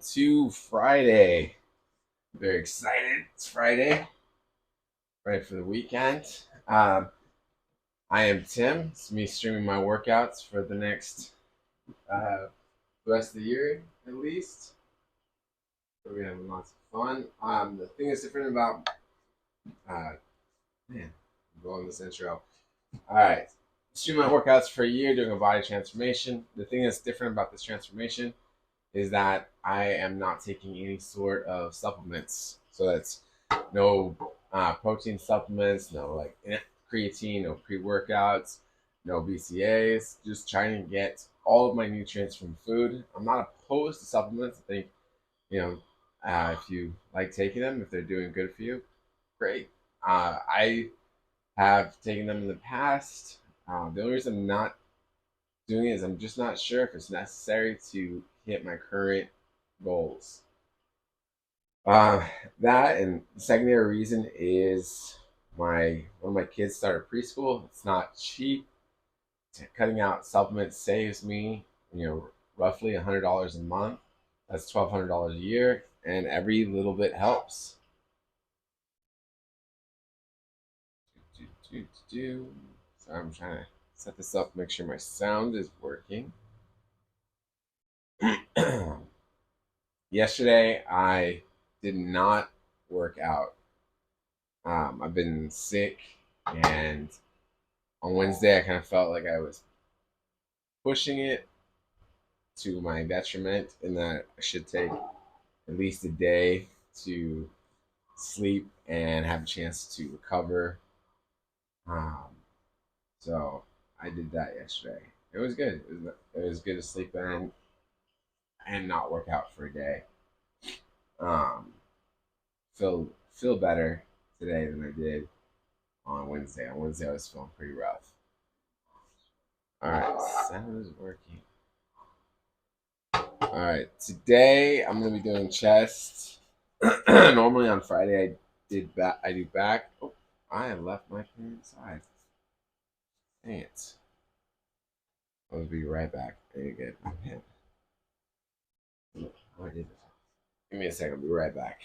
to Friday. Very excited. It's Friday. Ready for the weekend. Um, I am Tim. It's me streaming my workouts for the next rest of the year at least. We're having lots of fun. The thing that's different about uh, man, I'm blowing this intro. All right, streaming my workouts for a year, doing a body transformation. The thing that's different about this transformation is that I am not taking any sort of supplements. So that's no protein supplements, no like creatine, no pre workouts, no BCAs. Just trying to get all of my nutrients from food. I'm not opposed to supplements. I think you know if you like taking them, if they're doing good for you, great. I have taken them in the past. The only reason I'm not doing it is I'm just not sure if it's necessary to hit my current goals. Uh, that and the secondary reason is my one of my kids started preschool. It's not cheap. Cutting out supplements saves me, roughly $100 a month. That's $1,200 a year, and every little bit helps. So I'm trying to set this up, make sure my sound is working. Yesterday, I did not work out. I've been sick, and on Wednesday, I kind of felt like I was pushing it to my detriment, in that I should take at least a day to sleep and have a chance to recover. Um, so I did that yesterday. It was good. It was good to sleep in and not work out for a day. Um, feel better today than I did on Wednesday. On Wednesday, I was feeling pretty rough. All right, sound is working. All right, today I'm gonna be doing chest. Normally on Friday I do back. Oh, I have left my pen inside. Dang it! I'll be right back. I need to get my pen. Oh, I did it. Give me a second. I'll be right back.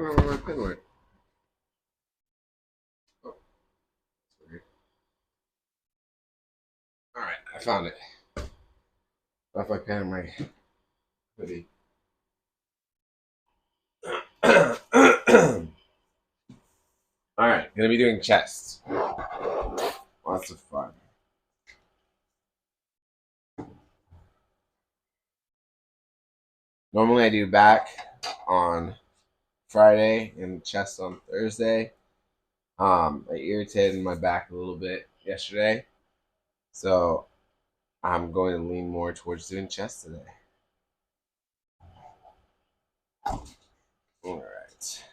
Oh, my pen went. Oh, weird. All right, I found it. Left my pen in my hoodie. All right, gonna be doing chest. Lots of fun. Normally I do back on Friday and chest on Thursday. I irritated my back a little bit yesterday, so I'm going to lean more towards doing chest today. All right,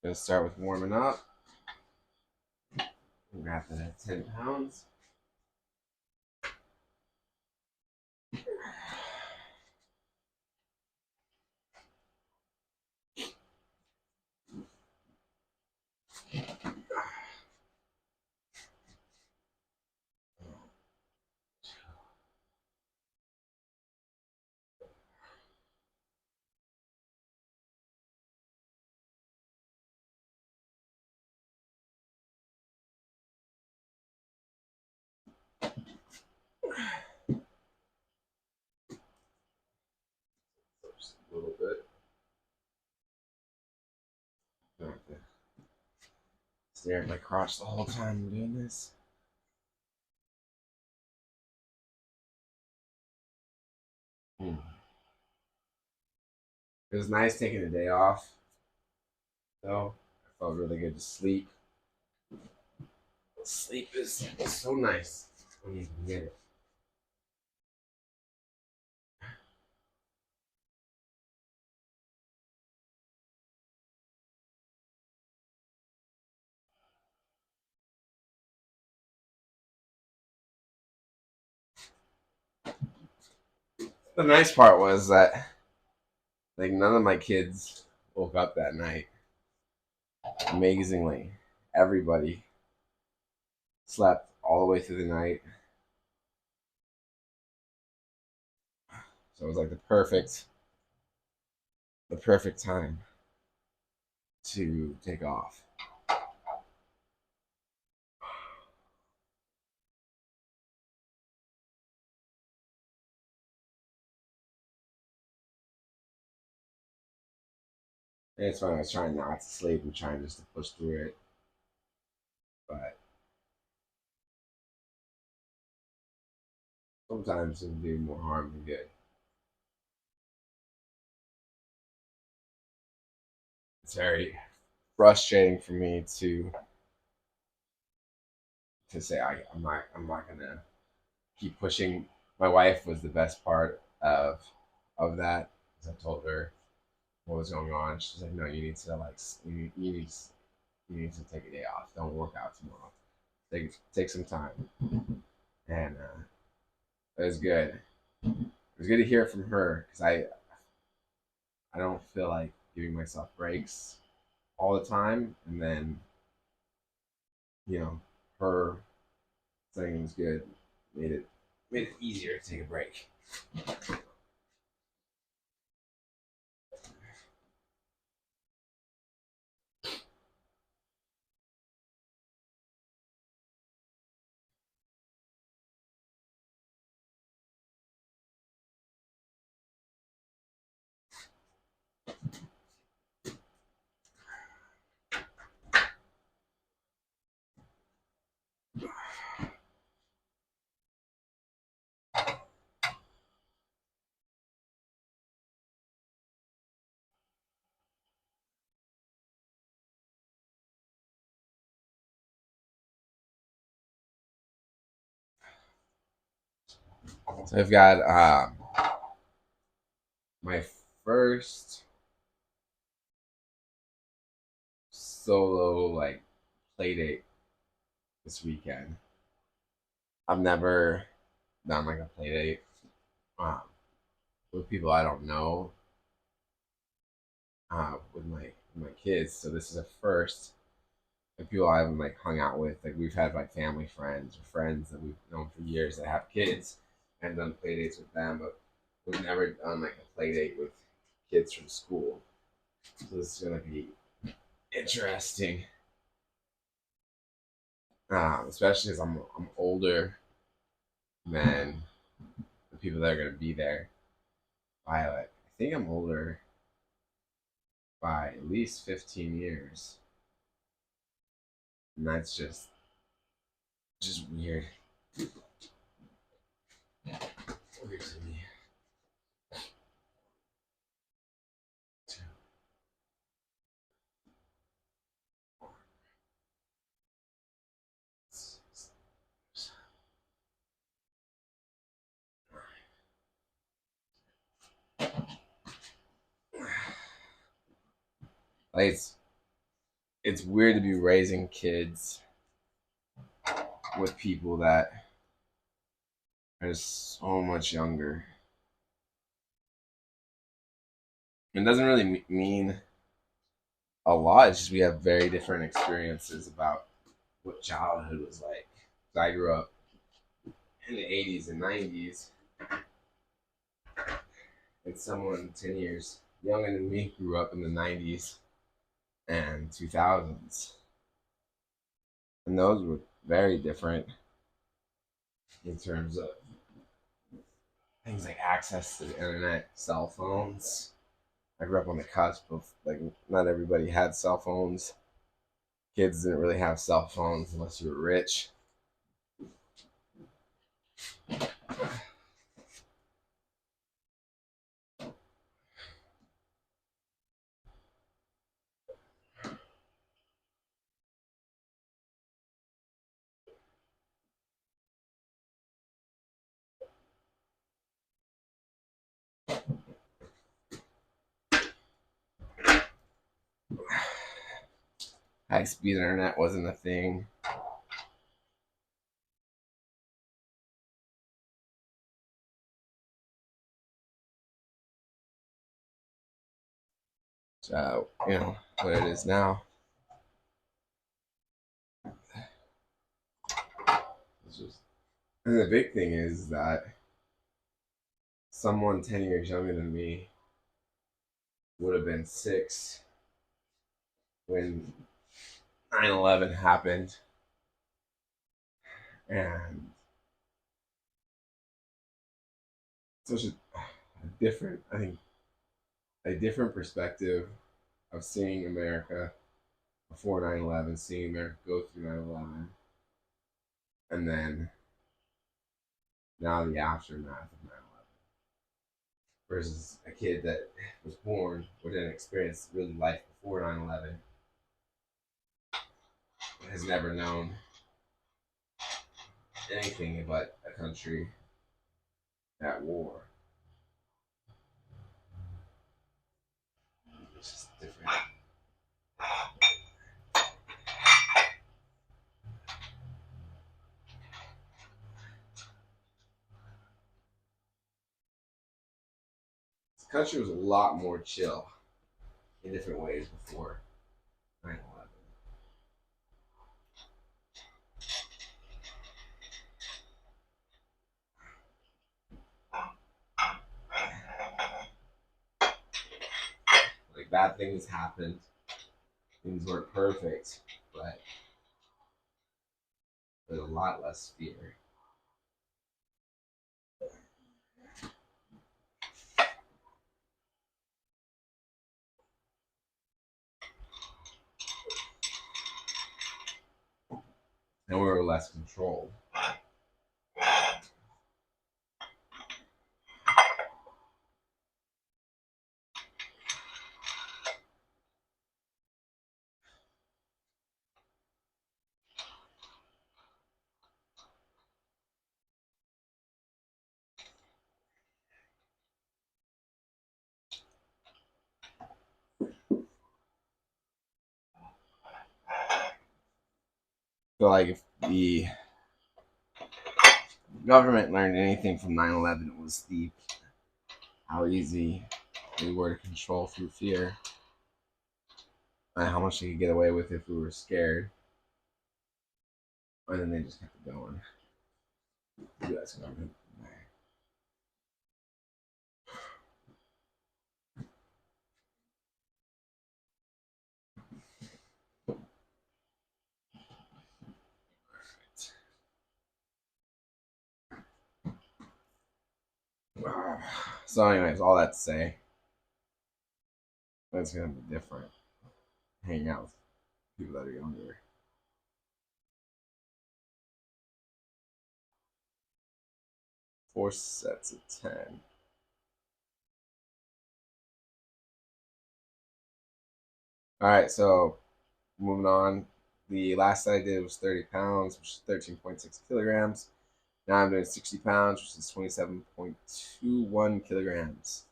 gonna start with warming up. Grab that 10 pounds. Just a little bit. I have to stare at my crotch the whole time I'm doing this. Hmm. It was nice taking a day off, though. I felt really good to sleep. Sleep is so nice when you can get it. The nice part was that like none of my kids woke up that night. Amazingly, everybody slept all the way through the night. So it was like the perfect time to take off. And it's funny, I was trying not to sleep and trying just to push through it, but sometimes it can do more harm than good. It's very frustrating for me to say I'm not gonna keep pushing. My wife was the best part of that. Because I told her what was going on. She's like, "No, you need to like you need to take a day off. Don't work out tomorrow. Take some time." And it was good. It was good to hear it from her because I don't feel like giving myself breaks all the time. And then you know her saying it was good made it made it easier to take a break. So I've got my first solo like play date this weekend. I've never done like a play date um, with people I don't know with my kids. So this is a first. The people I haven't like hung out with, like we've had like family friends or friends that we've known for years that have kids and done play dates with them, but we've never done like a play date with kids from school. So this is gonna be interesting, especially as I'm older than the people that are gonna be there. By like, I think I'm older by at least 15 years, and that's just weird. Weird to me. Like it's weird to be raising kids with people that are so much younger. It doesn't really mean a lot. It's just we have very different experiences about what childhood was like. I grew up in the 80s and 90s, and someone 10 years younger than me grew up in the 90s and 2000s. And those were very different in terms of things like access to the internet, cell phones. I grew up on the cusp of like not everybody had cell phones. Kids didn't really have cell phones unless you were rich. High speed internet wasn't a thing. So, what it is now. It's just, and the big thing is that someone 10 years younger than me would have been 6 when 9/11 happened. And such a different, I think, a different perspective of seeing America before 9/11, seeing America go through 9/11, and then now the aftermath of 9/11 versus a kid that was born or didn't experience really life before 9/11, has never known anything but a country at war. It's just different. The country was a lot more chill in different ways before 9/11. Like bad things happened, things weren't perfect, but there's a lot less fear. And we were less controlled. So, like, if the government learned anything from 9/11, it was how easy we were to control through fear, and how much they could get away with if we were scared. And then they just kept it going. The U.S. government. So, anyways, all that to say, it's gonna be different. Hanging out with people that are younger. 4 sets of 10. All right, so moving on. The last I did was 30 pounds, which is 13.6 kilograms. Now I'm doing 60 pounds, which is 27.21 kilograms.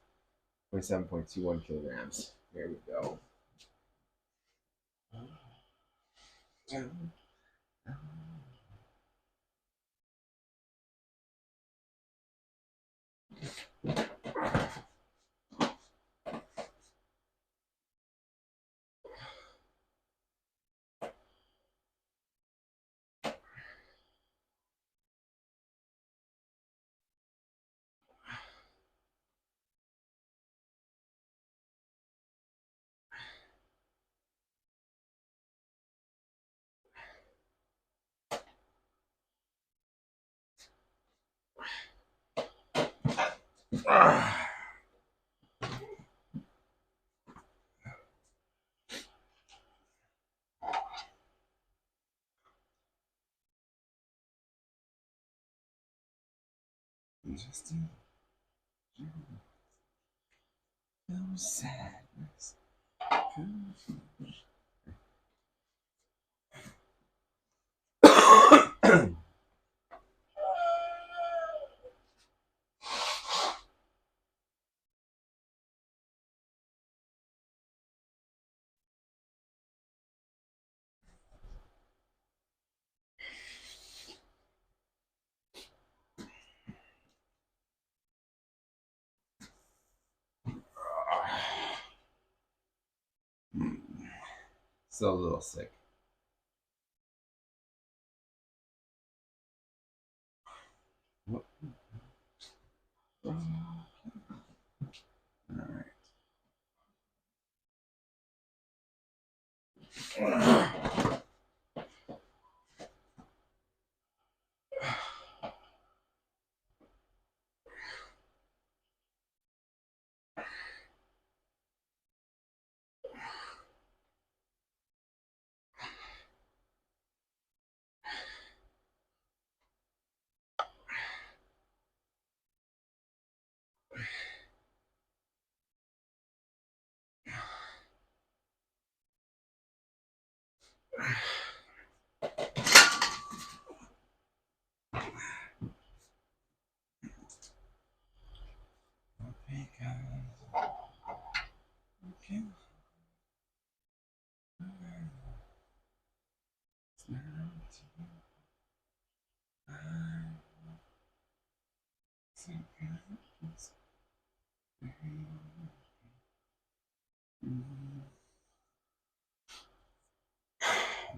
27.21 kilograms. There we go. Just no sadness. Still a little sick. All right.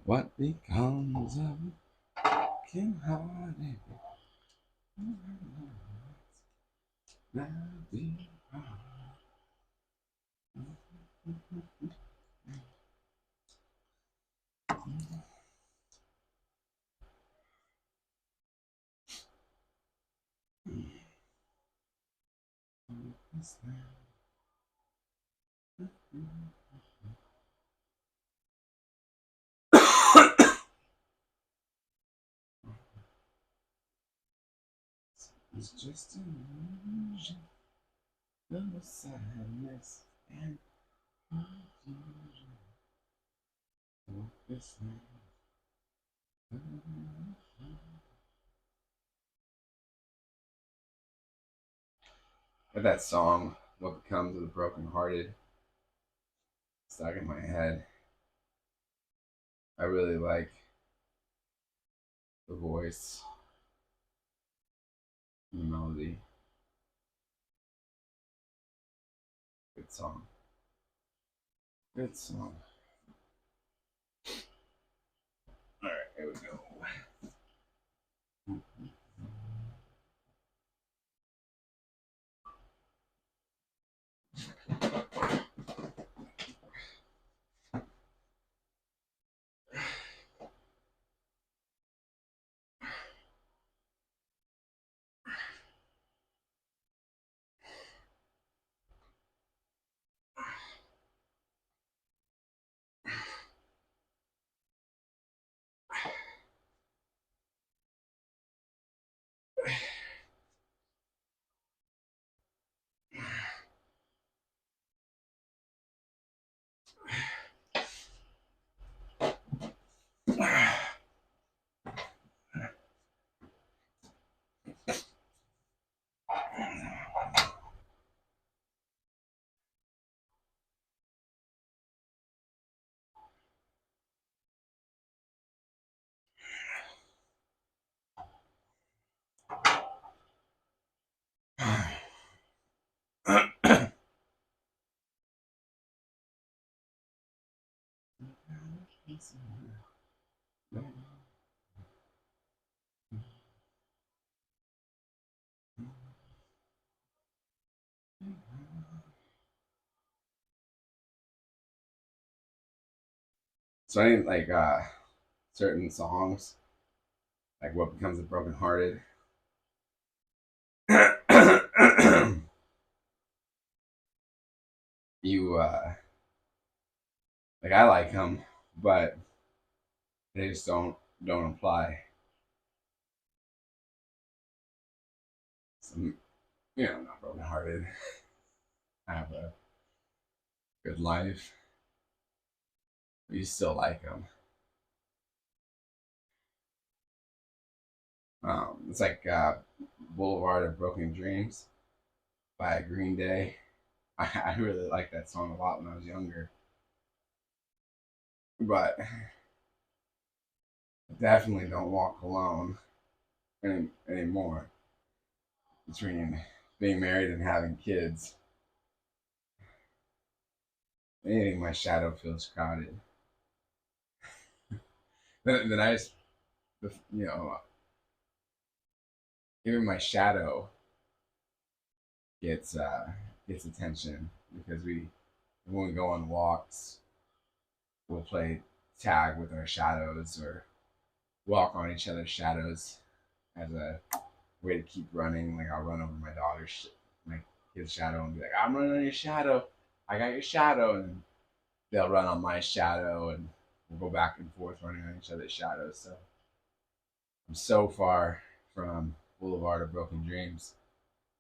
What becomes of broken hearted? It's just an illusion, no sadness and confusion. Walk this land. But that song, "What Becomes of the Broken Hearted," stuck in my head. I really like the voice, and the melody. Good song. Good song. All right, here we go. So I didn't like certain songs, like "What Becomes of Broken Hearted." You like I like them, but they just don't apply. I'm, not brokenhearted. I have a good life. But you still like them. It's like Boulevard of Broken Dreams by Green Day. I really liked that song a lot when I was younger. But I definitely don't walk alone anymore. Between being married and having kids, anything my shadow feels crowded. Then I just, you know, even my shadow gets gets attention because when we go on walks, we'll play tag with our shadows or walk on each other's shadows as a way to keep running. Like I'll run over my kid's shadow and be like, "I'm running on your shadow. I got your shadow," and they'll run on my shadow, and we'll go back and forth running on each other's shadows. So I'm so far from Boulevard of Broken Dreams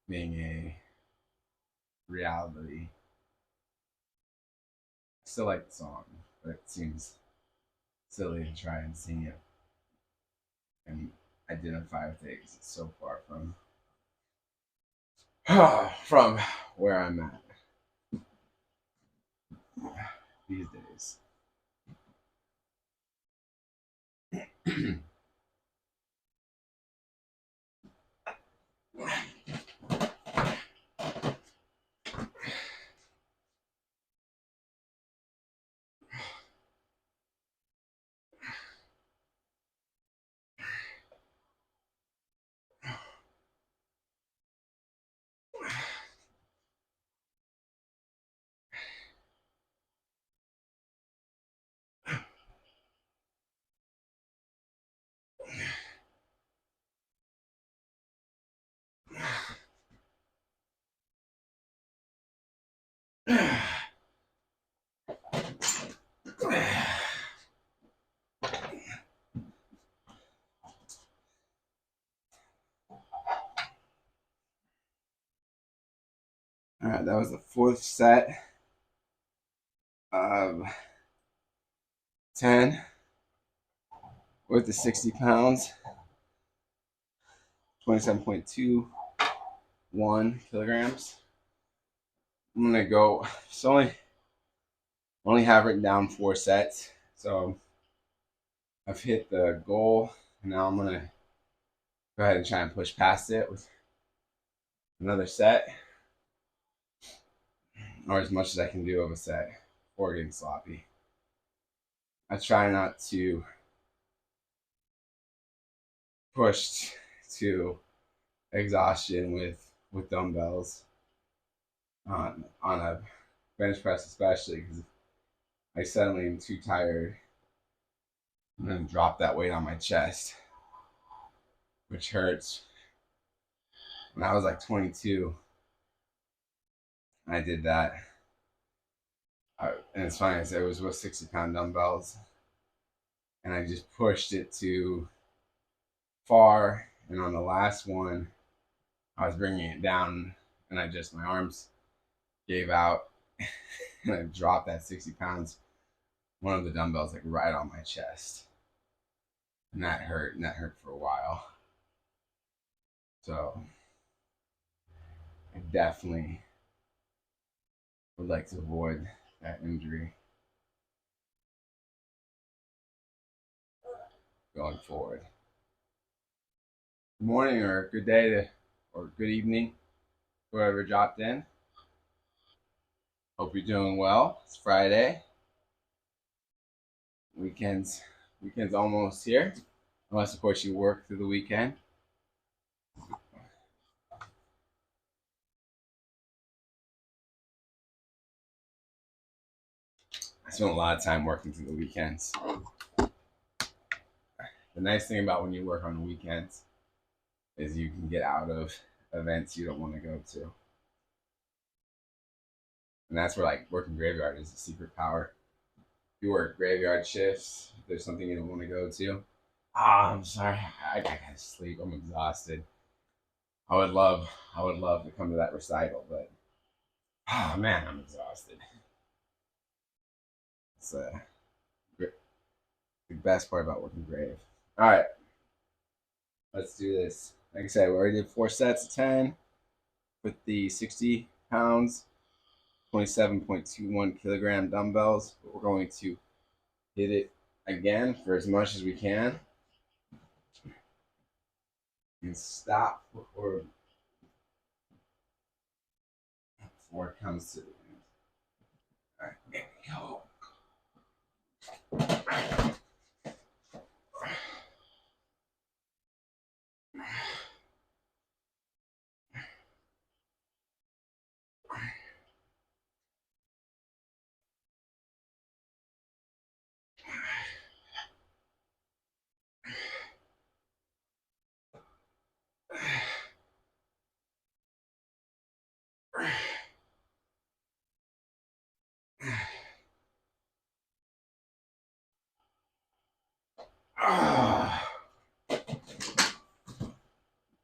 being a reality. I still like the song, but it seems silly to try and sing it and identify with it 'cause it's so far from from where I'm at these days. All right, that was the fourth set of 10 with the 60 pounds, 27.21 kilograms. I'm gonna go. So only have written down 4 sets, so I've hit the goal. Now I'm gonna go ahead and try and push past it with another set, or as much as I can do of a set before getting sloppy. I try not to push to exhaustion with dumbbells on a bench press, especially because I suddenly am too tired. I'm gonna drop that weight on my chest, which hurts. When I was like 22, I did that. And it's funny, it was with 60-pound dumbbells, and I just pushed it too far. And on the last one, I was bringing it down, and my arms gave out, and I dropped that 60 pounds, one of the dumbbells, like right on my chest. And that hurt for a while. So I definitely would like to avoid that injury going forward. Good morning or good day or good evening, whoever dropped in. Hope you're doing well. It's Friday. Weekend's almost here. Unless of course you work through the weekend. I spend a lot of time working through the weekends. The nice thing about when you work on the weekends is you can get out of events you don't want to go to. And that's where like working graveyard is a secret power. If you work graveyard shifts, if there's something you don't want to go to, I'm sorry, I gotta sleep. I'm exhausted. I would love to come to that recital, but oh man, I'm exhausted. It's the best part about working grave. All right, let's do this. Like I said, we already did 4 sets of 10 with the 60 pounds, 27.21 kilogram dumbbells. But we're going to hit it again for as much as we can and stop before it comes to the end. All right, here we go.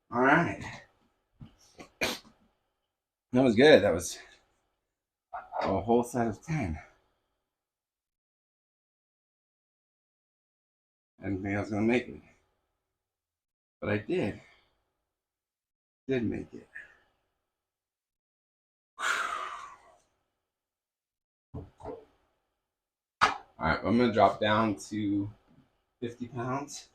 All right. That was good. That was a whole set of 10. I didn't think I was going to make it. But I did. Did make it. All right, I'm going to drop down to 50 pounds.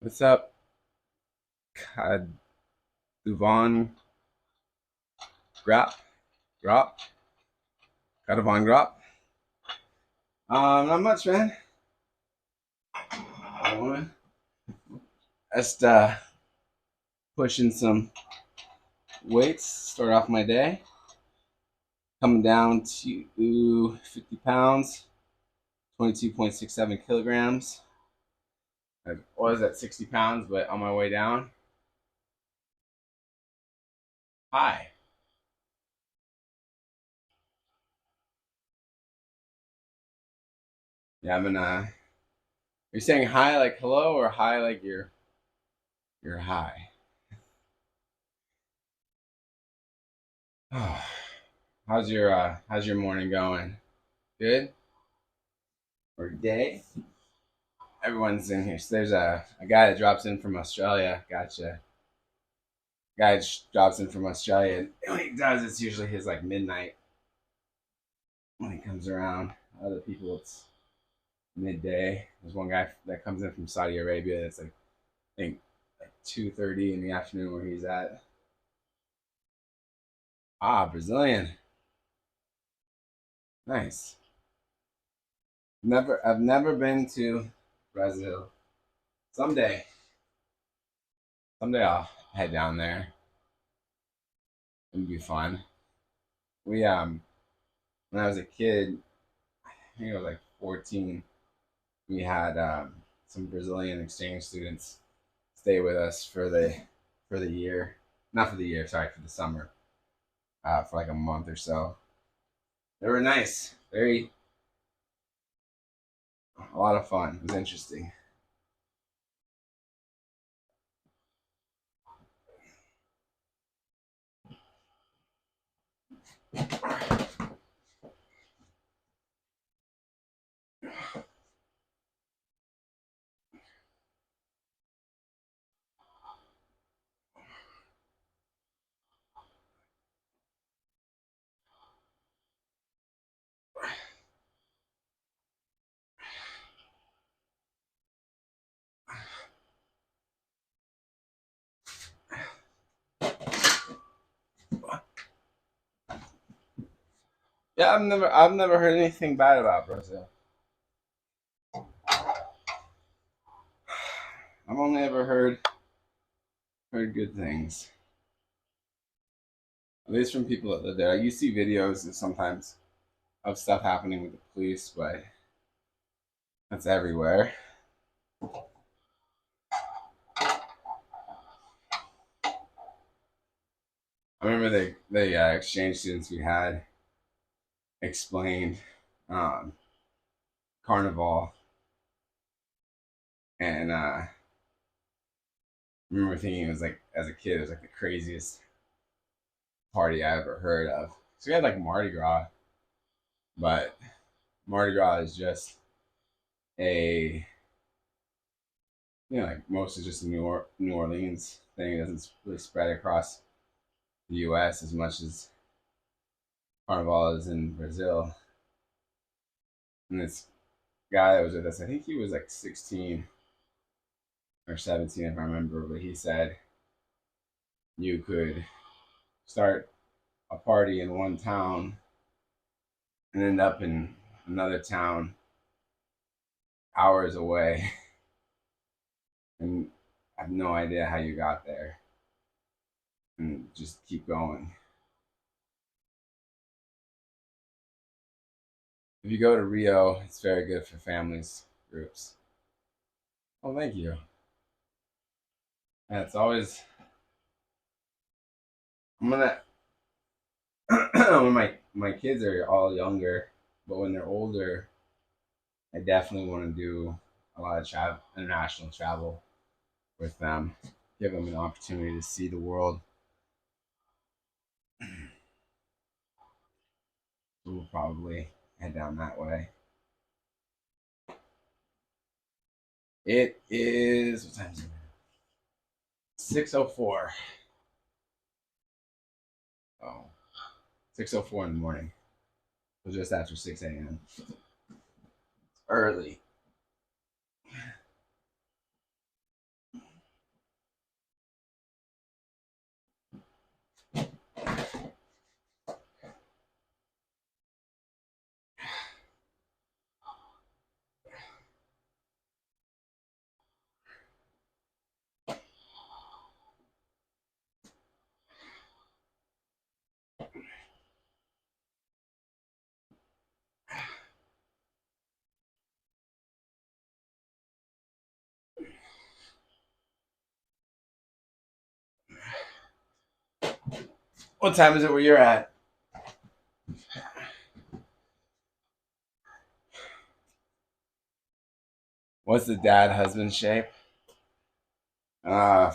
What's up, Kaduvan Grap? Kaduvan Grap? Not much, man. Just pushing some weights, start off my day. Coming down to 50 pounds, 22.67 kilograms. I was at 60 pounds, but on my way down. Hi. Yeah, I've been you're saying hi like hello or hi like you're high. How's your morning going? Good? Or day? Everyone's in here. So there's a guy that drops in from Australia. Gotcha. Guy drops in from Australia. And when he does, it's usually his like midnight when he comes around. Other people, it's midday. There's one guy that comes in from Saudi Arabia. It's like I think like 2:30 in the afternoon where he's at. Ah, Brazilian. Nice. I've never been to Brazil. Someday, someday I'll head down there. It'd be fun. We when I was a kid, I think I was like 14. We had some Brazilian exchange students stay with us for the year, not for the year, sorry, for the summer, for like a month or so. They were nice, very a lot of fun. It was interesting. Yeah, I've never heard anything bad about Brazil. I've only ever heard good things. At least from people that live there. You see videos and sometimes of stuff happening with the police, but that's everywhere. I remember the exchange students we had explained um, Carnival, and I remember thinking it was like as a kid it was like the craziest party I ever heard of. So we had like Mardi Gras, but Mardi Gras is just a like mostly just a New Orleans thing. It doesn't really spread across the U.S. as much as Carnival is in Brazil. And this guy that was with us, I think he was like 16 or 17 if I remember, but he said you could start a party in one town and end up in another town hours away and have no idea how you got there and just keep going. If you go to Rio, it's very good for families, groups. Oh, thank you. Yeah, it's always I'm gonna when my kids are all younger, but when they're older, I definitely want to do a lot of travel, international travel with them, give them an opportunity to see the world. So we'll probably head down that way. It is what time is it? 6:04. Oh, 6:04 in the morning. So just after 6 a.m. Early. What time is it where you're at? What's the dad husband shape? Uh,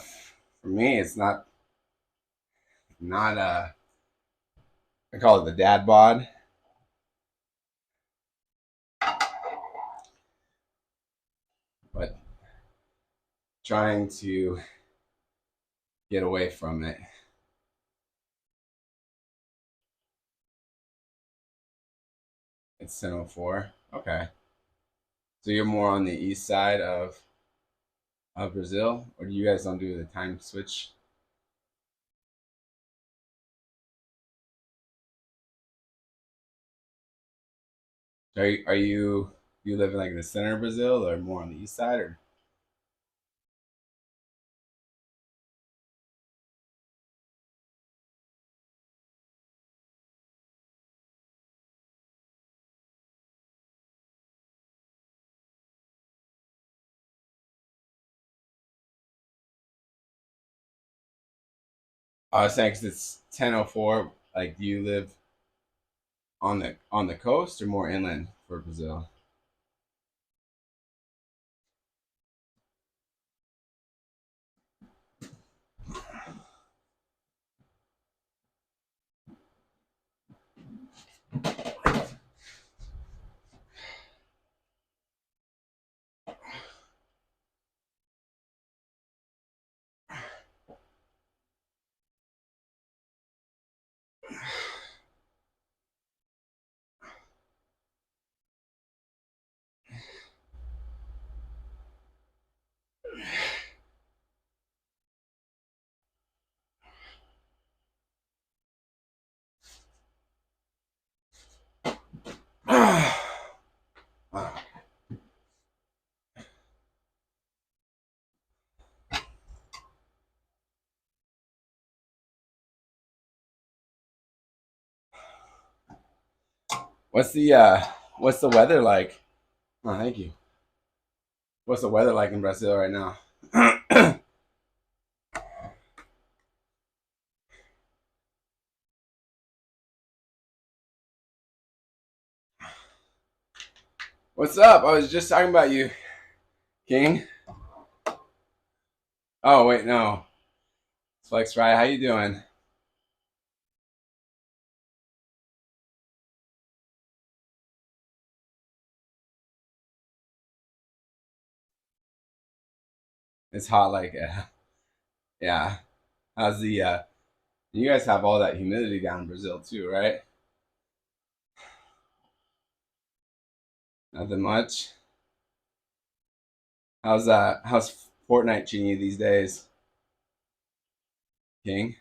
for me, it's not I call it the dad bod, but trying to get away from it. It's 10:04. Okay, so you're more on the east side of Brazil, or do you guys don't do the time switch? Are you live in like the center of Brazil, or more on the east side, or I was saying 'cause it's 10:04. Like, do you live on the coast or more inland for Brazil? What's the weather like? Oh, thank you. What's the weather like in Brazil right now? What's up? I was just talking about you, King. Oh wait, no. It's Flex Fry. How you doing? It's hot like yeah. How's the you guys have all that humidity down in Brazil too, right? Nothing much. How's Fortnite treating you these days, King?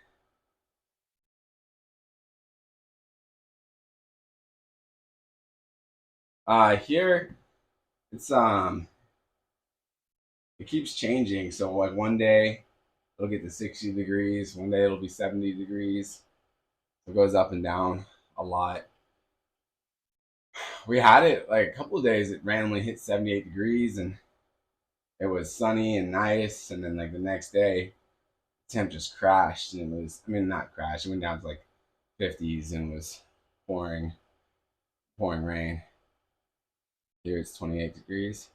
Here it's it keeps changing. So like one day it'll get to 60 degrees, one day it'll be 70 degrees. It goes up and down a lot. We had it like a couple of days, it randomly hit 78 degrees and it was sunny and nice, and then like the next day the temp just crashed, and it was, I mean, not crashed, it went down to like 50s and was pouring pouring rain. Here it's 28 degrees.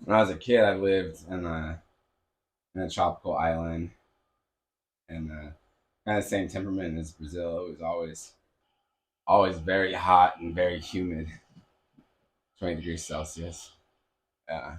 When I was a kid, I lived in a tropical island, and kind of the same temperament as Brazil. It was always very hot and very humid, 20 degrees Celsius. Yeah.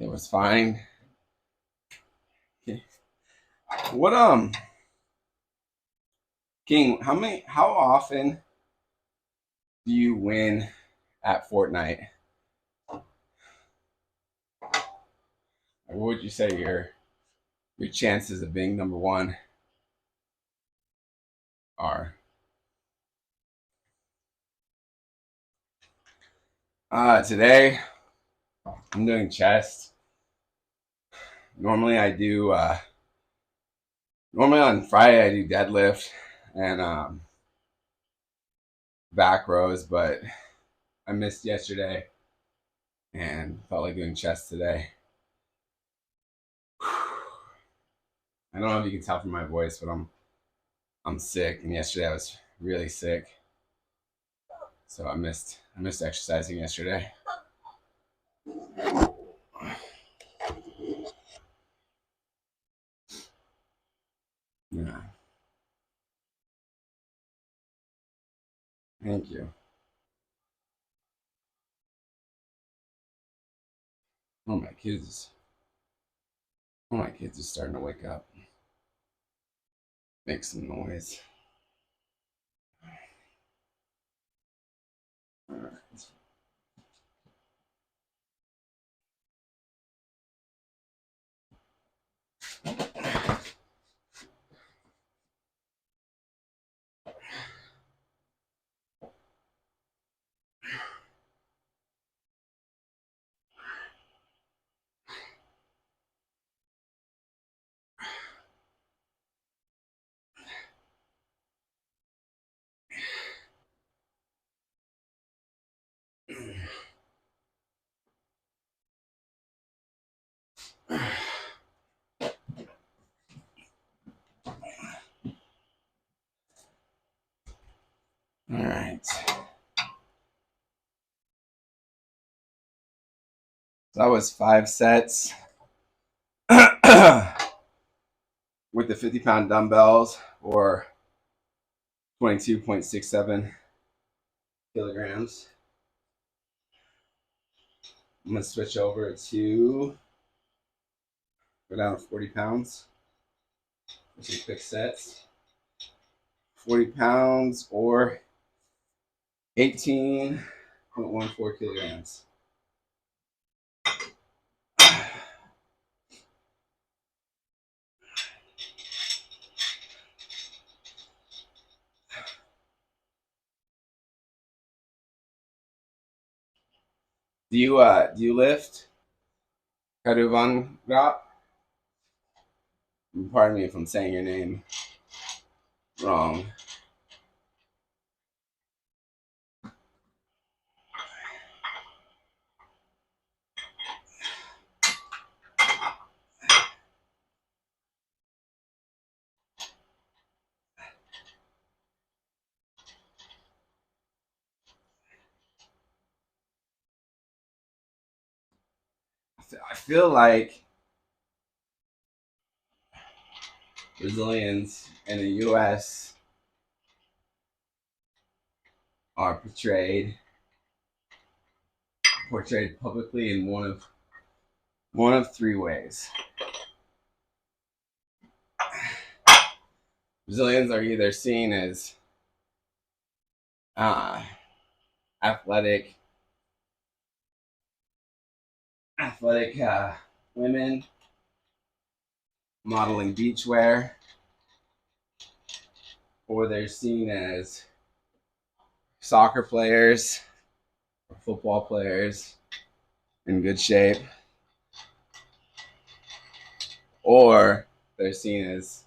It was fine. What King? How often do you win at Fortnite? What would you say your chances of being number one are? Today I'm doing chest. Normally I do. Normally on Friday I do deadlift and back rows, but I missed yesterday and felt like doing chest today. I don't know if you can tell from my voice, but I'm sick, and yesterday I was really sick, so I missed exercising yesterday. Yeah, thank you. Oh my kids, oh my kids are starting to wake up, make some noise. All right. All right. So that was 5 sets with the 50-pound dumbbells, or 22.67 kilograms. I'm going to switch over to go down to 40 pounds. Some quick sets. 40 pounds or 18.14 kilograms. Do you lift? Kaduvan Grop? Pardon me if I'm saying your name wrong. I feel like Brazilians in the U.S. are portrayed publicly in one of three ways. Brazilians are either seen as uh, athletic women modeling beachwear, or they're seen as soccer players or football players in good shape, or they're seen as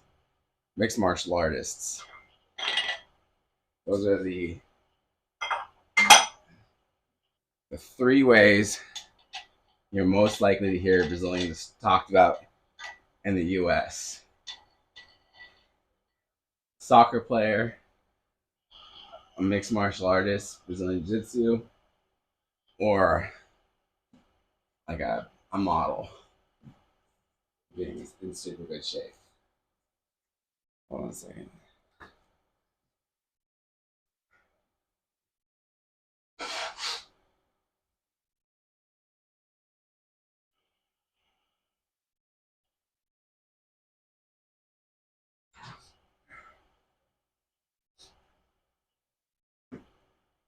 mixed martial artists. Those are the three ways you're most likely to hear Brazilians talked about in the U.S. Soccer player, a mixed martial artist, Brazilian Jiu-Jitsu, or like a model being in super good shape. Hold on a second.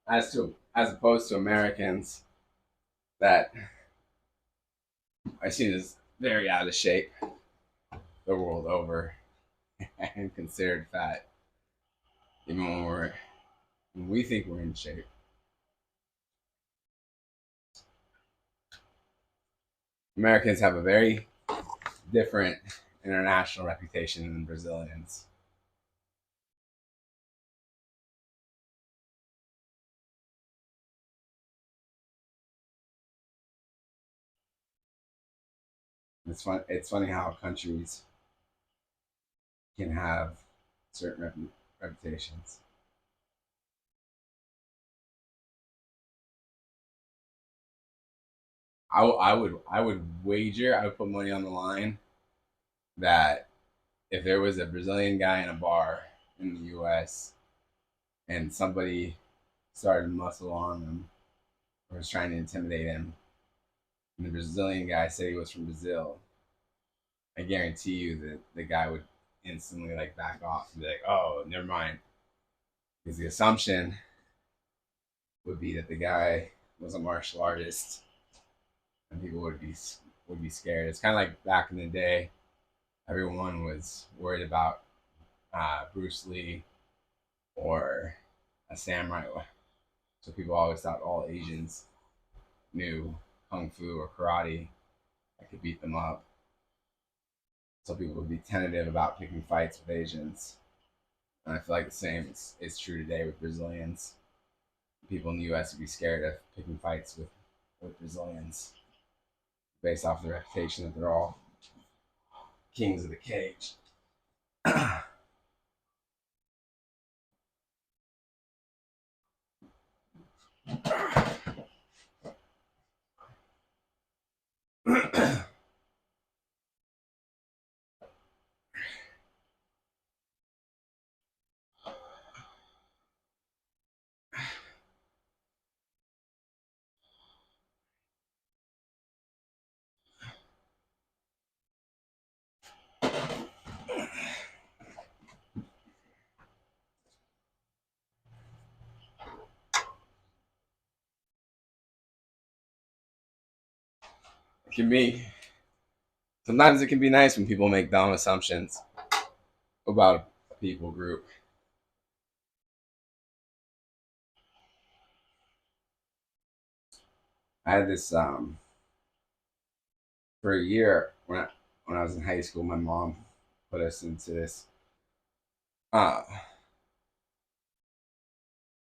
As opposed to Americans that are seen as very out of shape the world over and considered fat, even when we think we're in shape. Americans have a very different international reputation than Brazilians. It's funny how countries can have certain reputations. I would put money on the line that if there was a Brazilian guy in a bar in the U.S. and somebody started muscle on him or was trying to intimidate him, and the Brazilian guy said he was from Brazil, I guarantee you that the guy would instantly like back off and be like, "Oh, never mind," because the assumption would be that the guy was a martial artist, and people would be scared. It's kind of like back in the day, everyone was worried about Bruce Lee or a samurai, so people always thought all Asians knew kung fu or karate that could beat them up. So people would be tentative about picking fights with Asians. And I feel like the same is true today with Brazilians. People in the U.S. would be scared of picking fights with Brazilians based off the reputation that they're all kings of the cage. It can be sometimes it can be nice when people make dumb assumptions about a people group. I had this for a year when I was in high school. My mom put us into this. Uh,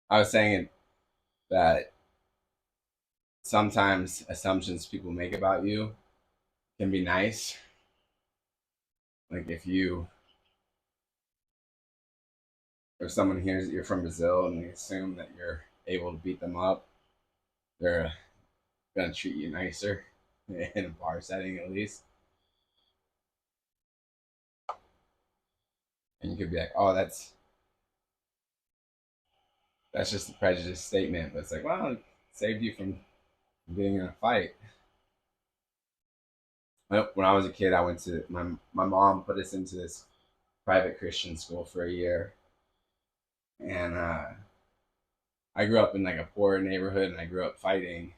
I was saying that sometimes assumptions people make about you can be nice. Like if someone hears that you're from Brazil and they assume that you're able to beat them up, they're gonna treat you nicer in a bar setting at least. And you could be like, "Oh, that's just a prejudice statement," but it's like, well, it saved you from being in a fight. When I was a kid, I went to my mom put us into this private Christian school for a year, and I grew up in like a poor neighborhood, and I grew up fighting.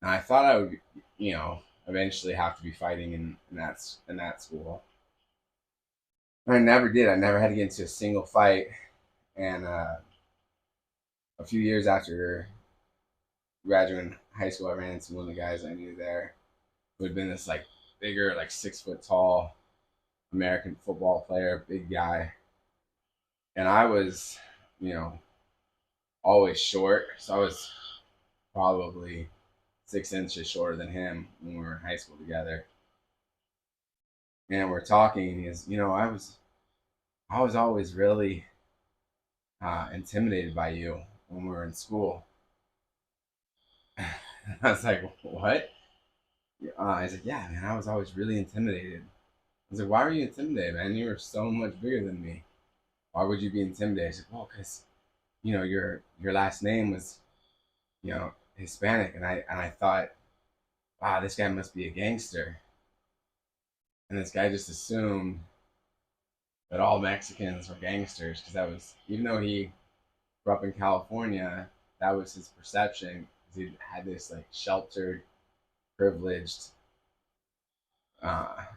And I thought I would, eventually have to be fighting in that school. And I never did. I never had to get into a single fight. And a few years after graduating high school, I ran into one of the guys I knew there, who had been this like bigger, like 6 foot tall American football player, big guy. And I was, you know, always short. So I was probably 6 inches shorter than him when we were in high school together. And we're talking, and he's, I was always really intimidated by you when we were in school. I was like, what? He's like, yeah, man, I was always really intimidated. I was like, why were you intimidated, man? You were so much bigger than me. Why would you be intimidated? He's like, well, because your last name was Hispanic, and I thought, wow, this guy must be a gangster. And this guy just assumed that all Mexicans were gangsters because that was, even though he grew up in California, that was his perception because he had this like sheltered, privileged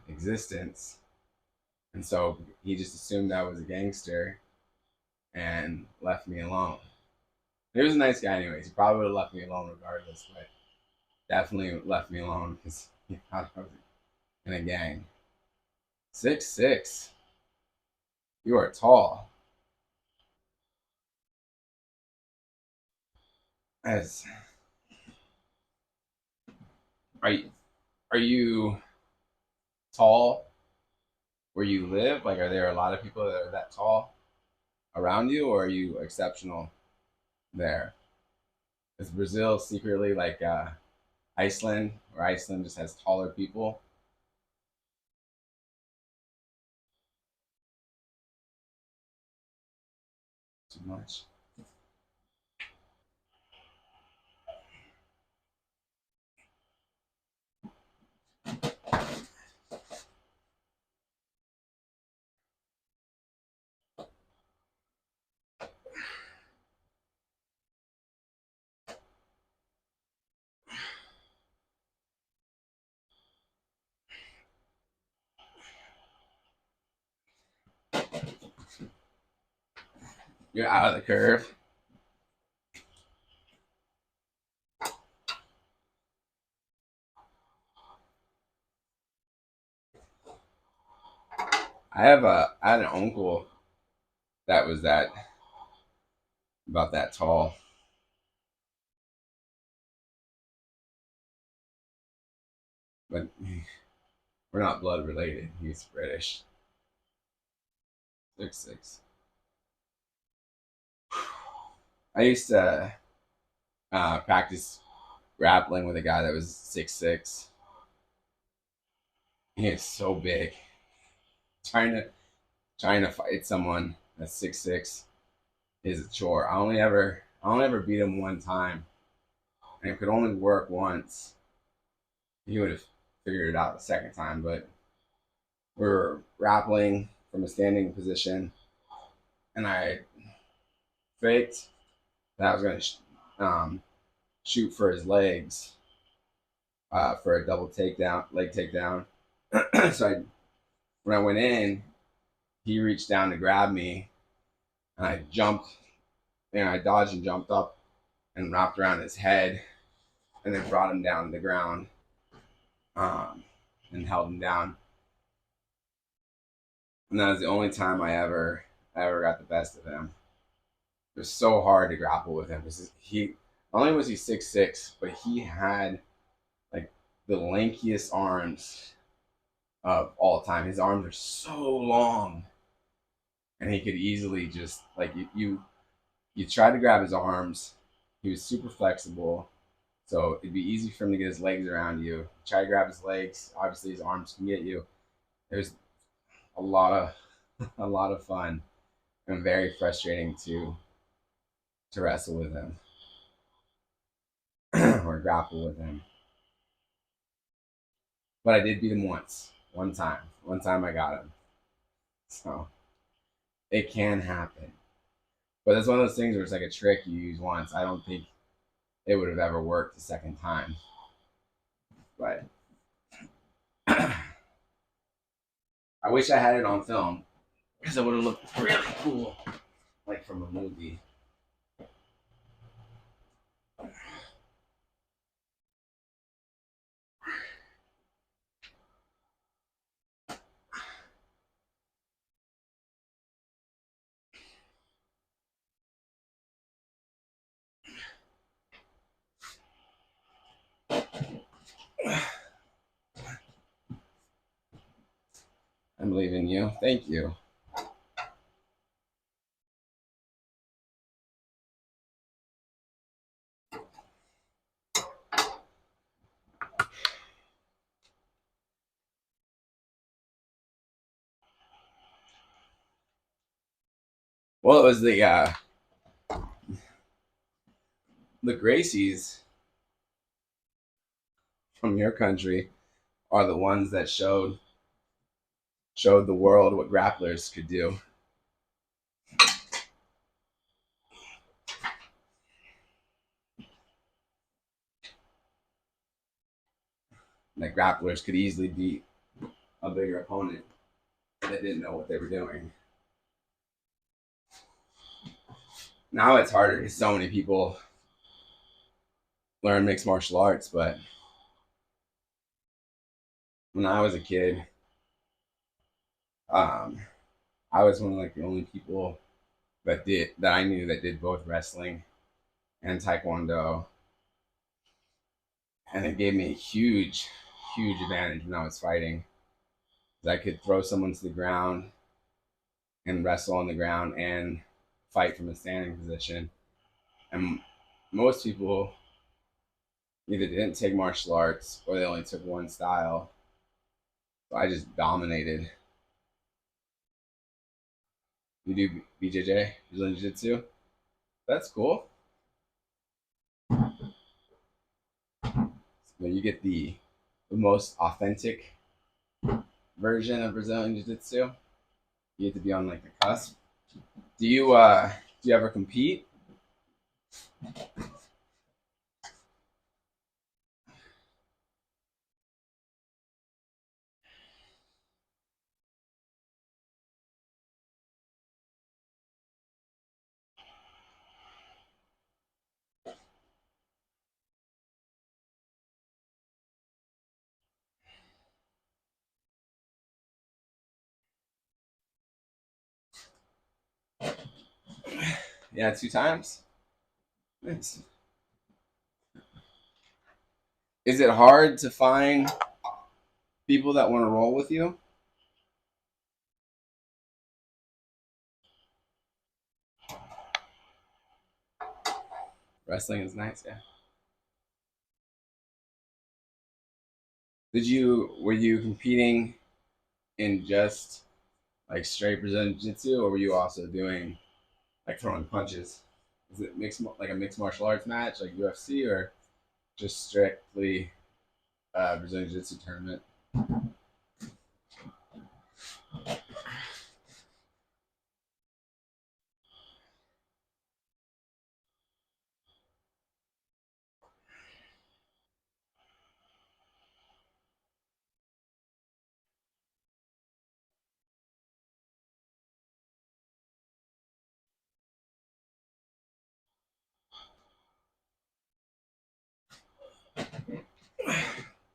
existence, and so he just assumed I was a gangster and left me alone. He was a nice guy, anyways. He probably would have left me alone regardless, but definitely left me alone because he thought I was in a gang. 6'6". You are tall. As are you tall where you live? Like, are there a lot of people that are that tall around you, or are you exceptional there? Is Brazil secretly like Iceland, where Iceland just has taller people? Too much. You're out of the curve. I had an uncle that was that about that tall, but we're not blood related. He's British. 6'6". I used to. practiced grappling with a guy that was 6'6". He is so big. Trying to fight someone that's 6'6" is a chore. I only ever beat him one time, and it could only work once. He would have figured it out the second time, but we were grappling from a standing position, and I faked that I was going to shoot for his legs for a double takedown, leg takedown. So when I went in, he reached down to grab me, and I jumped, and I dodged and jumped up and wrapped around his head, and then brought him down to the ground and held him down. And that was the only time I ever got the best of him. It was so hard to grapple with him because he not only was he 6'6", but he had like the lankiest arms of all time. His arms are so long, and he could easily just like you tried to grab his arms. He was super flexible, so it'd be easy for him to get his legs around you. Try to grab his legs. Obviously, his arms can get you. It was a lot of a lot of fun and very frustrating to wrestle with him or grapple with him. But I did beat him once, one time. One time I got him. So it can happen. But it's one of those things where it's like a trick you use once. I don't think it would have ever worked the second time. But I wish I had it on film because it would have looked really cool, like from a movie. I believe in you. Thank you. Well, it was the Gracies from your country are the ones that showed the world what grapplers could do. That grapplers could easily beat a bigger opponent that didn't know what they were doing. Now it's harder because so many people learn mixed martial arts, but when I was a kid, um, I was one of like the only people that I knew that did both wrestling and taekwondo, and it gave me a huge advantage when I was fighting. I could throw someone to the ground and wrestle on the ground and fight from a standing position. And most people either didn't take martial arts or they only took one style. So I just dominated. You do BJJ, Brazilian Jiu Jitsu? That's cool. So you get the most authentic version of Brazilian Jiu Jitsu. You get to be on like the cusp. Do you ever compete? Yeah, 2 times. Nice. Is it hard to find people that want to roll with you? Wrestling is nice. Yeah. Were you competing in just like straight Brazilian jiu-jitsu, or were you also doing like throwing punches? Is it like a mixed martial arts match like UFC, or just strictly Brazilian jiu-jitsu tournament?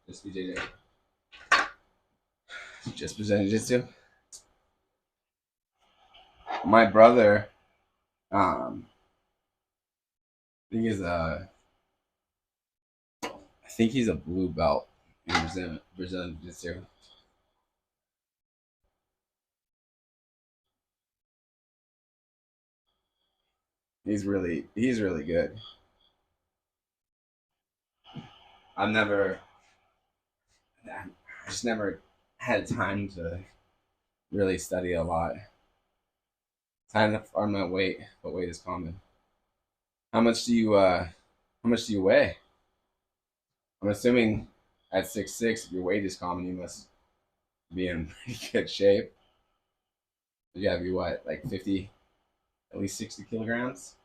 'Just BJJ, just Brazilian jiu-jitsu. My brother, um, I think he's I think he's a blue belt in Brazilian jiu-jitsu. He's really good. I've never, I just never had time to really study a lot. Time to farm my weight, but weight is common. How much do you how much do you weigh? I'm assuming at 6'6", if your weight is common, you must be in pretty good shape. You gotta be what, like 50, at least 60 kilograms?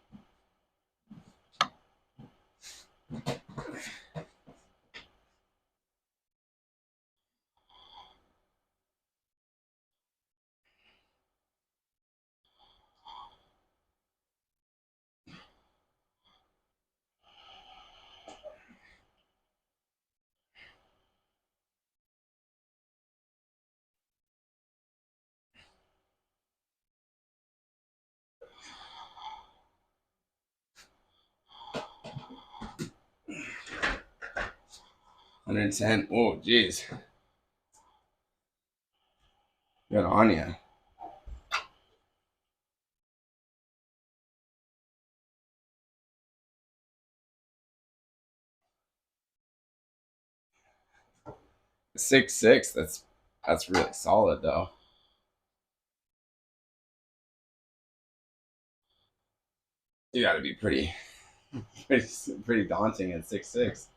110. Oh, jeez. Good on you. 6'6". That's really solid though. You got to be pretty pretty daunting at 6'6".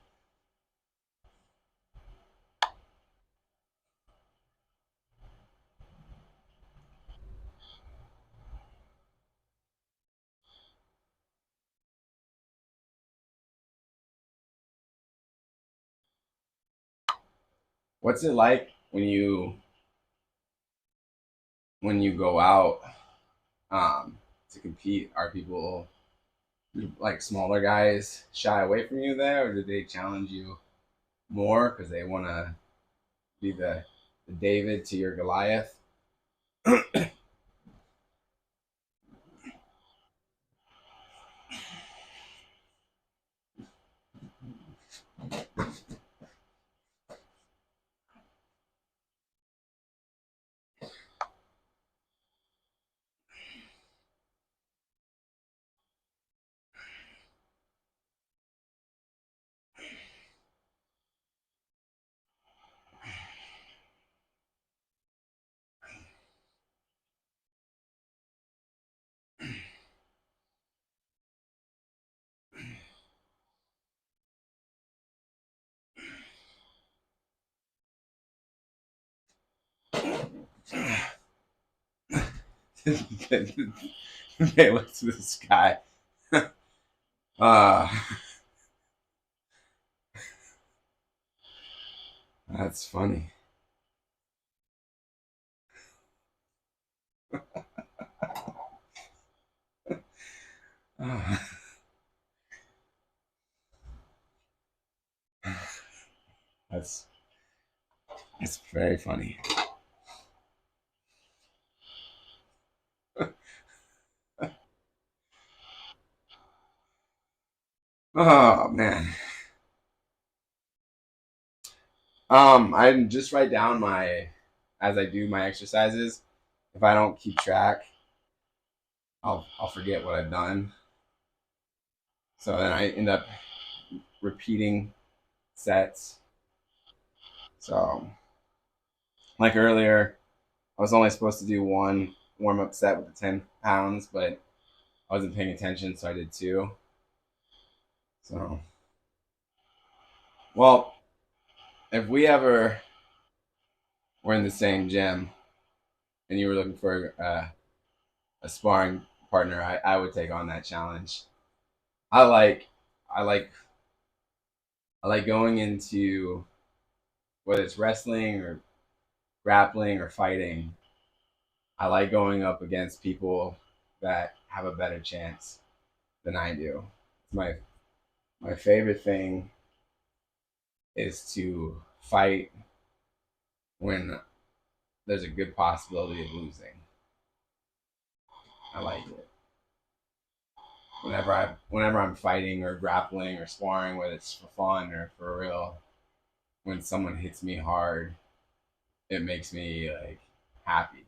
What's it like when you go out to compete? Are people like smaller guys shy away from you there, or do they challenge you more because they want to be the David to your Goliath? They look to the sky. uh, that's funny. Uh, that's it's very funny. Oh man. I just write down my as I do my exercises. If I don't keep track, I'll forget what I've done. So then I end up repeating sets. So like earlier, I was only supposed to do one warm up set with the 10 pounds, but I wasn't paying attention, so I did two. So, well, if we ever were in the same gym and you were looking for a sparring partner, I would take on that challenge. I like, I like, I like going into whether it's wrestling or grappling or fighting. I like going up against people that have a better chance than I do. My favorite thing is to fight when there's a good possibility of losing. I like it. Whenever I'm fighting or grappling or sparring, whether it's for fun or for real, when someone hits me hard, it makes me like happy.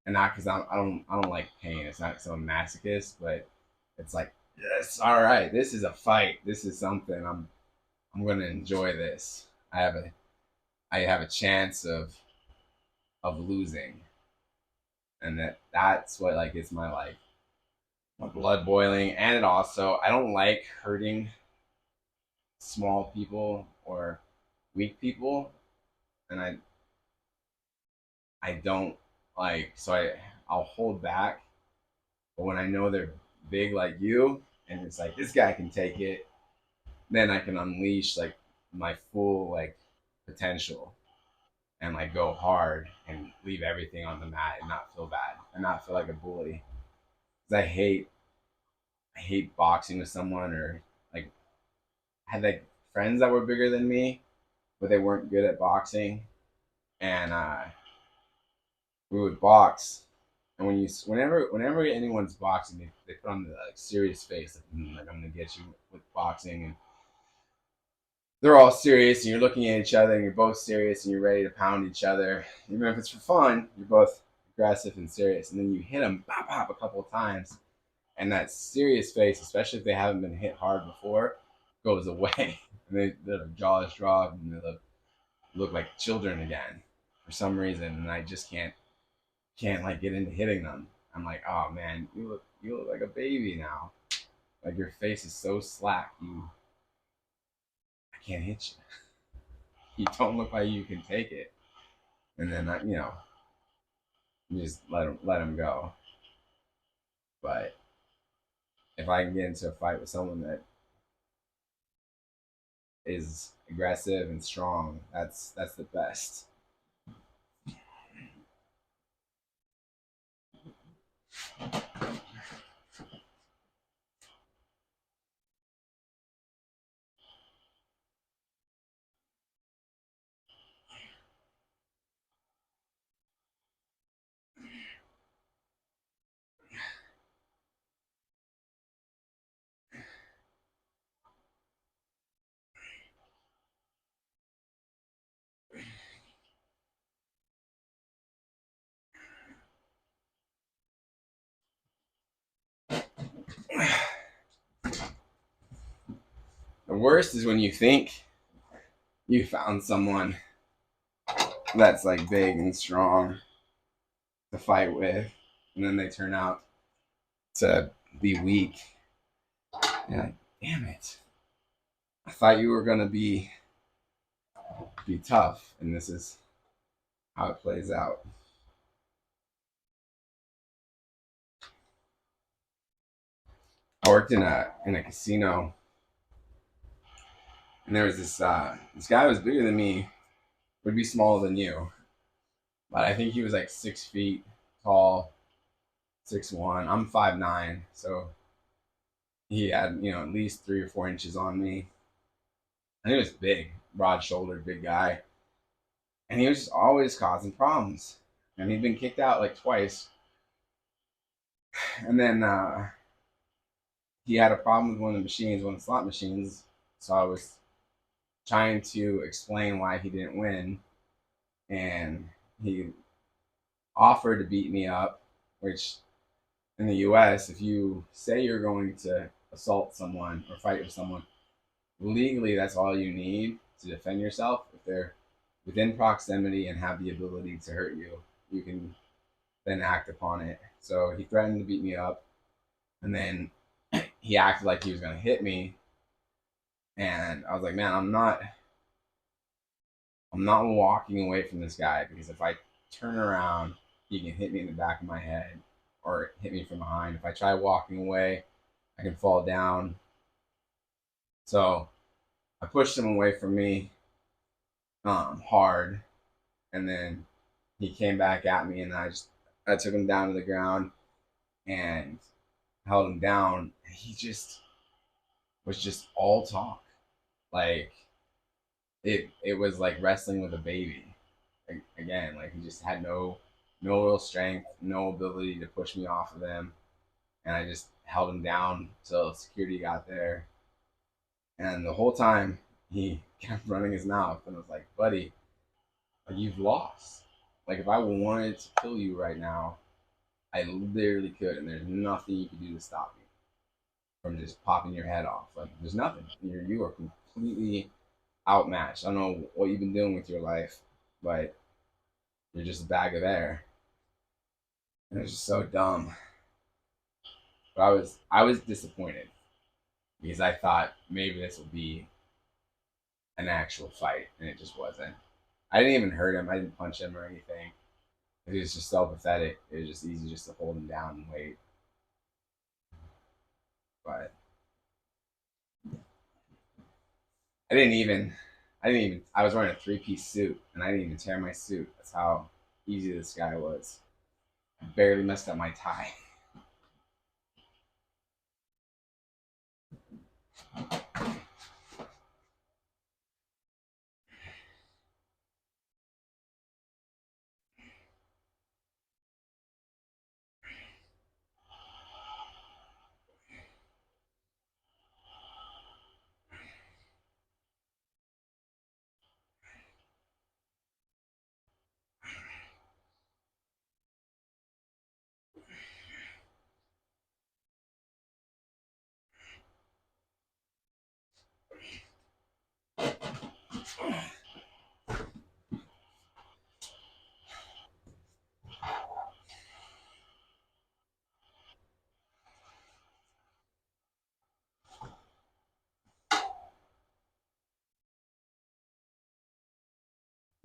And not because I don't like pain. It's not because I'm a masochist, but it's like, yes, all right, this is a fight. This is something I'm gonna enjoy this. I have a chance of losing, and that's what like gets my blood boiling. And it also, I don't like hurting small people or weak people, and I don't like, so I'll hold back. But when I know they're big like you, and it's like this guy can take it, then I can unleash like my full like potential and like go hard and leave everything on the mat and not feel bad and not feel like a bully. Because I hate boxing with someone, or like I had like friends that were bigger than me, but they weren't good at boxing, and we would box. And whenever anyone's boxing, they put on the like serious face, like I'm gonna get you with boxing, and they're all serious, and you're looking at each other, and you're both serious, and you're ready to pound each other. Even if it's for fun, you're both aggressive and serious, and then you hit them, pop, pop, a couple of times, and that serious face, especially if they haven't been hit hard before, goes away, and their jaws drop, and they look like children again for some reason, and I just can't like get into hitting them. I'm like, oh man, you look like a baby now. Like your face is so slack, I can't hit you. You don't look like you can take it. And then you just let them go. But if I can get into a fight with someone that is aggressive and strong, that's the best. The worst is when you think you found someone that's like big and strong to fight with, and then they turn out to be weak. And you're like, damn it! I thought you were gonna be tough, and this is how it plays out. I worked in a casino, and there was this guy who was bigger than me, would be smaller than you, but I think he was like 6 feet tall, 6'1". I'm 5'9", so he had at least 3 or 4 inches on me, and he was big, broad shouldered, big guy, and he was just always causing problems. And he'd been kicked out like twice, and then he had a problem with one of the machines, one of the slot machines. So I was trying to explain why he didn't win, and he offered to beat me up, which in the US, if you say you're going to assault someone or fight with someone, legally that's all you need to defend yourself. If they're within proximity and have the ability to hurt you, you can then act upon it. So he threatened to beat me up, and then he acted like he was going to hit me, and I was like, man, I'm not walking away from this guy, because if I turn around, he can hit me in the back of my head or hit me from behind. If I try walking away, I can fall down. So I pushed him away from me hard, and then he came back at me, and I took him down to the ground and held him down. He just was just all talk. Like it was like wrestling with a baby. Again, like he just had no real strength, no ability to push me off of him, and I just held him down till security got there. And the whole time he kept running his mouth, and I was like, buddy, like, you've lost. Like, if I wanted to kill you right now, I literally could, and there's nothing you can do to stop me from just popping your head off. Like, there's nothing. You are completely outmatched. I don't know what you've been doing with your life, but you're just a bag of air. And it's just so dumb. But I was disappointed, because I thought maybe this would be an actual fight, and it just wasn't. I didn't even hurt him. I didn't punch him or anything. It was just so pathetic. It was just easy just to hold him down and wait. But I didn't even. I was wearing a three-piece suit, and I didn't even tear my suit. That's how easy this guy was. I barely messed up my tie.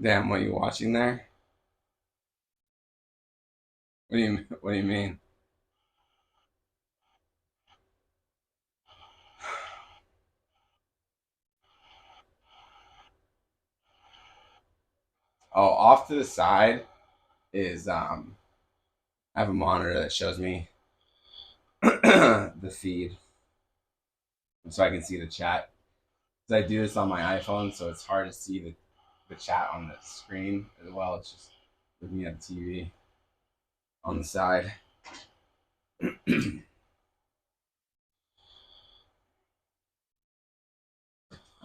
Damn, what are you watching there? What do you mean? Oh, off to the side is I have a monitor that shows me the feed, so I can see the chat. Because I do this on my iPhone, so it's hard to see the chat on the screen as well. It's just looking at the TV on the side.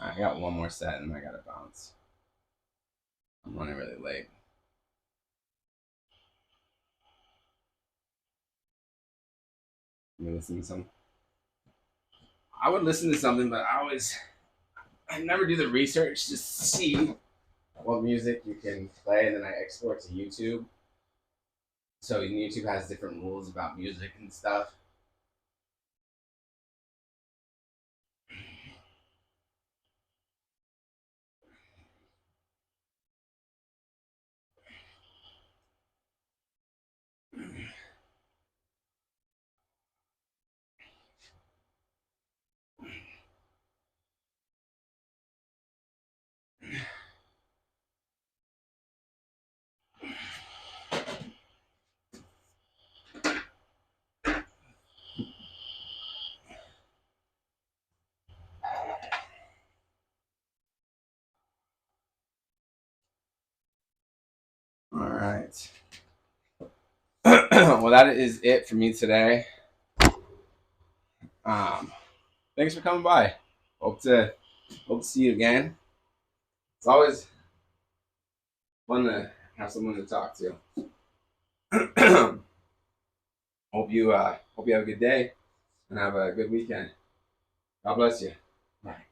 I got one more set, and then I gotta bounce. I'm running really late. You listen to some? I would listen to something, but I never do the research to see what music you can play, and then I export to YouTube. So YouTube has different rules about music and stuff. All right. Well, that is it for me today. Um, Thanks for coming by. Hope to see you again. It's always fun to have someone to talk to. Hope you have a good day and have a good weekend. God bless you. Bye.